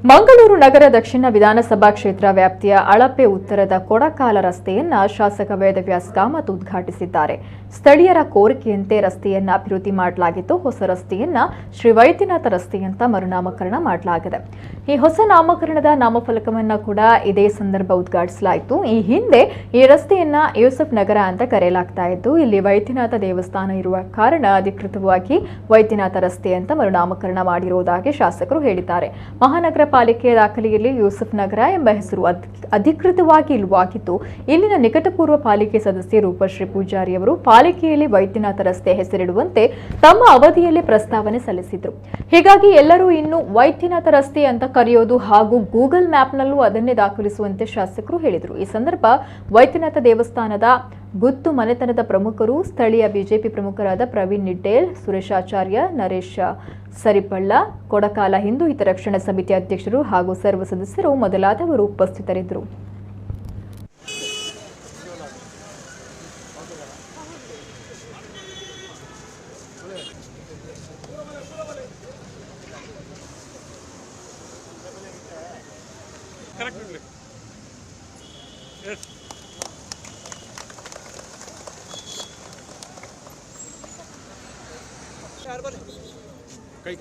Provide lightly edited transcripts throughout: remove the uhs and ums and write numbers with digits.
ಮಂಗಳೂರು ನಗರ ದಕ್ಷಿಣ ವಿಧಾನಸಭಾ ಕ್ಷೇತ್ರ ವ್ಯಾಪ್ತಿಯ ಅಳಪೆ ಉತ್ತರದ ಕೊಡಕಾಲ ರಸ್ತೆಯನ್ನ ಶಾಸಕ ವೇದವ್ಯಾಸ್ ಕಾಮತ್ ಉದ್ಘಾಟಿಸಿದ್ದಾರೆ. ಸ್ಥಳೀಯರ ಕೋರಿಕೆಯಂತೆ ರಸ್ತೆಯನ್ನ ಅಭಿವೃದ್ಧಿ ಮಾಡಲಾಗಿದ್ದು, ಹೊಸ ರಸ್ತೆಯನ್ನ ಶ್ರೀ ವೈದ್ಯನಾಥ ರಸ್ತೆ ಅಂತ ಮರುನಾಮಕರಣ ಮಾಡಲಾಗಿದೆ. ಈ ಹೊಸ ನಾಮಕರಣದ ನಾಮಫಲಕವನ್ನ ಕೂಡ ಇದೇ ಸಂದರ್ಭ ಉದ್ಘಾಟಿಸಲಾಯಿತು. ಈ ಹಿಂದೆ ಈ ರಸ್ತೆಯನ್ನ ಯೂಸಫ್ ನಗರ ಅಂತ ಕರೆಯಲಾಗ್ತಾ ಇದ್ದು, ಇಲ್ಲಿ ವೈದ್ಯನಾಥ ದೇವಸ್ಥಾನ ಇರುವ ಕಾರಣ ಅಧಿಕೃತವಾಗಿ ವೈದ್ಯನಾಥ ರಸ್ತೆ ಅಂತ ಮರುನಾಮಕರಣ ಮಾಡಿರುವುದಾಗಿ ಶಾಸಕರು ಹೇಳಿದ್ದಾರೆ. ಮಹಾನಗರ ಪಾಲಿಕೆಯ ದಾಖಲೆಯಲ್ಲಿ ಯೂಸಫ್ ನಗರ ಎಂಬ ಹೆಸರು ಅಧಿಕೃತವಾಗಿ ಇಲ್ಲವಾಗಿದ್ದು, ಇಲ್ಲಿನ ನಿಕಟಪೂರ್ವ ಪಾಲಿಕೆ ಸದಸ್ಯೆ ರೂಪಶ್ರೀ ಪೂಜಾರಿ ಅವರು ಪಾಲಿಕೆಯಲ್ಲಿ ವೈದ್ಯನಾಥ ರಸ್ತೆ ಹೆಸರಿಡುವಂತೆ ತಮ್ಮ ಅವಧಿಯಲ್ಲಿ ಪ್ರಸ್ತಾವನೆ ಸಲ್ಲಿಸಿದ್ರು. ಹೀಗಾಗಿ ಎಲ್ಲರೂ ಇನ್ನು ವೈದ್ಯನಾಥ ರಸ್ತೆ ಅಂತ ಕರೆಯೋದು ಹಾಗೂ ಗೂಗಲ್ ಮ್ಯಾಪ್ನಲ್ಲೂ ಅದನ್ನೇ ದಾಖಲಿಸುವಂತೆ ಶಾಸಕರು ಹೇಳಿದರು. ಈ ಸಂದರ್ಭ ವೈದ್ಯನಾಥ ದೇವಸ್ಥಾನದ ಗುತ್ತು ಮನೆತನದ ಪ್ರಮುಖರು, ಸ್ಥಳೀಯ ಬಿಜೆಪಿ ಪ್ರಮುಖರಾದ ಪ್ರವೀಣ್ ನಿಡ್ಡೇಲ್, ಸುರೇಶಾಚಾರ್ಯ, ನರೇಶ್ ಸರಿಪಳ್ಳ, ಕೊಡಕಾಲ ಹಿಂದೂ ಹಿತರಕ್ಷಣಾ ಸಮಿತಿ ಅಧ್ಯಕ್ಷರು ಹಾಗೂ ಸರ್ವ ಸದಸ್ಯರು ಮೊದಲಾದವರು ಉಪಸ್ಥಿತರಿದ್ದರು. ಕೈ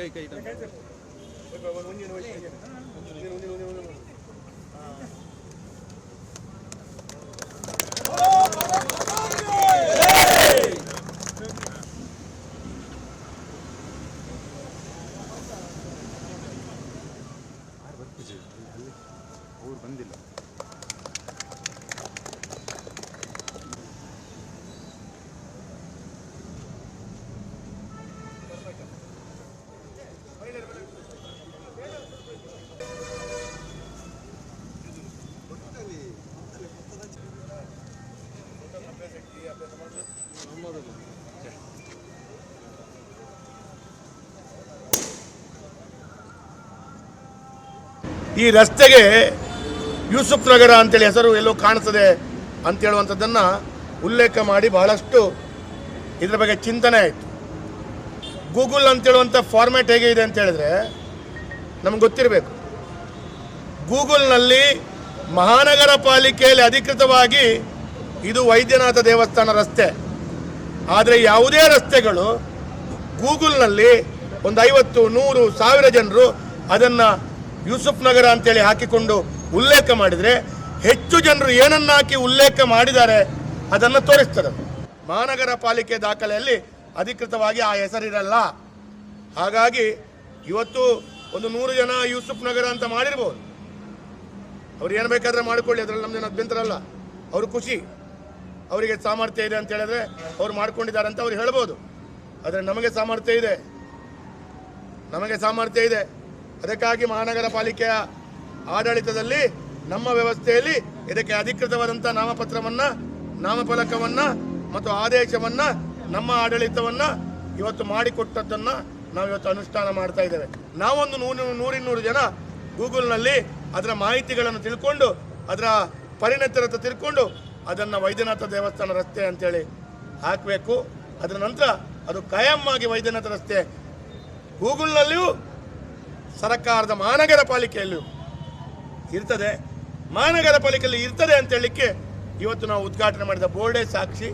ಅವ್ರು ಬಂದಿಲ್ಲ. ಈ ರಸ್ತೆಗೆ ಯೂಸುಫ್ ನಗರ ಅಂತೇಳಿ ಹೆಸರು ಎಲ್ಲೋ ಕಾಣಿಸ್ತದೆ ಅಂತ ಹೇಳುವಂಥದ್ದನ್ನು ಉಲ್ಲೇಖ ಮಾಡಿ ಬಹಳಷ್ಟು ಇದರ ಬಗ್ಗೆ ಚಿಂತನೆ ಆಯಿತು. ಗೂಗಲ್ ಅಂತೇಳುವಂಥ ಫಾರ್ಮ್ಯಾಟ್ ಹೇಗೆ ಇದೆ ಅಂತ ಹೇಳಿದ್ರೆ ನಮ್ಗೆ ಗೊತ್ತಿರಬೇಕು. ಗೂಗಲ್ನಲ್ಲಿ ಮಹಾನಗರ ಪಾಲಿಕೆಯಲ್ಲಿ ಅಧಿಕೃತವಾಗಿ ಇದು ವೈದ್ಯನಾಥ ದೇವಸ್ಥಾನ ರಸ್ತೆ. ಆದರೆ ಯಾವುದೇ ರಸ್ತೆಗಳು ಗೂಗಲ್ನಲ್ಲಿ ಒಂದು 50, 100, 1000 ಜನರು ಅದನ್ನು ಯೂಸುಫ್ ನಗರ ಅಂತೇಳಿ ಹಾಕಿಕೊಂಡು ಉಲ್ಲೇಖ ಮಾಡಿದರೆ ಹೆಚ್ಚು ಜನರು ಏನನ್ನ ಹಾಕಿ ಉಲ್ಲೇಖ ಮಾಡಿದ್ದಾರೆ ಅದನ್ನು ತೋರಿಸ್ತದೆ. ಮಹಾನಗರ ಪಾಲಿಕೆ ದಾಖಲೆಯಲ್ಲಿ ಅಧಿಕೃತವಾಗಿ ಆ ಹೆಸರಿರಲ್ಲ. ಹಾಗಾಗಿ ಇವತ್ತು ಒಂದು 100 ಜನ ಯೂಸುಫ್ ನಗರ ಅಂತ ಮಾಡಿರ್ಬೋದು. ಅವ್ರು ಏನು ಬೇಕಾದ್ರೆ ಮಾಡಿಕೊಳ್ಳಿ, ಅದರಲ್ಲಿ ನಮ್ದೇನು ಅಭ್ಯಂತರ ಅಲ್ಲ. ಅವರು ಖುಷಿ, ಅವರಿಗೆ ಸಾಮರ್ಥ್ಯ ಇದೆ ಅಂತ ಹೇಳಿದ್ರೆ ಅವ್ರು ಮಾಡ್ಕೊಂಡಿದ್ದಾರೆ ಅಂತ ಅವ್ರು ಹೇಳ್ಬೋದು. ಆದರೆ ನಮಗೆ ಸಾಮರ್ಥ್ಯ ಇದೆ. ಅದಕ್ಕಾಗಿ ಮಹಾನಗರ ಪಾಲಿಕೆಯ ಆಡಳಿತದಲ್ಲಿ ನಮ್ಮ ವ್ಯವಸ್ಥೆಯಲ್ಲಿ ಇದಕ್ಕೆ ಅಧಿಕೃತವಾದಂಥ ನಾಮಪತ್ರವನ್ನು, ನಾಮಫಲಕವನ್ನು ಮತ್ತು ಆದೇಶವನ್ನು ನಮ್ಮ ಆಡಳಿತವನ್ನು ಇವತ್ತು ಮಾಡಿಕೊಟ್ಟದ್ದನ್ನು ನಾವು ಇವತ್ತು ಅನುಷ್ಠಾನ ಮಾಡ್ತಾ ಇದ್ದೇವೆ. ನಾವೊಂದು 100-200 ಜನ ಗೂಗಲ್ನಲ್ಲಿ ಅದರ ಮಾಹಿತಿಗಳನ್ನು ತಿಳ್ಕೊಂಡು, ಅದರ ಪರಿಣತರತೆ ತಿಳ್ಕೊಂಡು ಅದನ್ನು ವೈದ್ಯನಾಥ ದೇವಸ್ಥಾನ ರಸ್ತೆ ಅಂತೇಳಿ ಹಾಕಬೇಕು. ಅದರ ನಂತರ ಅದು ಕಾಯಂ ಆಗಿ ವೈದ್ಯನಾಥ ರಸ್ತೆ ಗೂಗಲ್ನಲ್ಲಿಯೂ ಸರ್ಕಾರದ ಮಹಾನಗರ ಪಾಲಿಕೆಯಲ್ಲೂ ಇರ್ತದೆ. ಮಹಾನಗರ ಪಾಲಿಕೆಯಲ್ಲಿ ಇರ್ತದೆ ಅಂತ ಹೇಳಲಿಕ್ಕೆ ಇವತ್ತು ನಾವು ಉದ್ಘಾಟನೆ ಮಾಡಿದ ಬೋರ್ಡೇ ಸಾಕ್ಷಿ.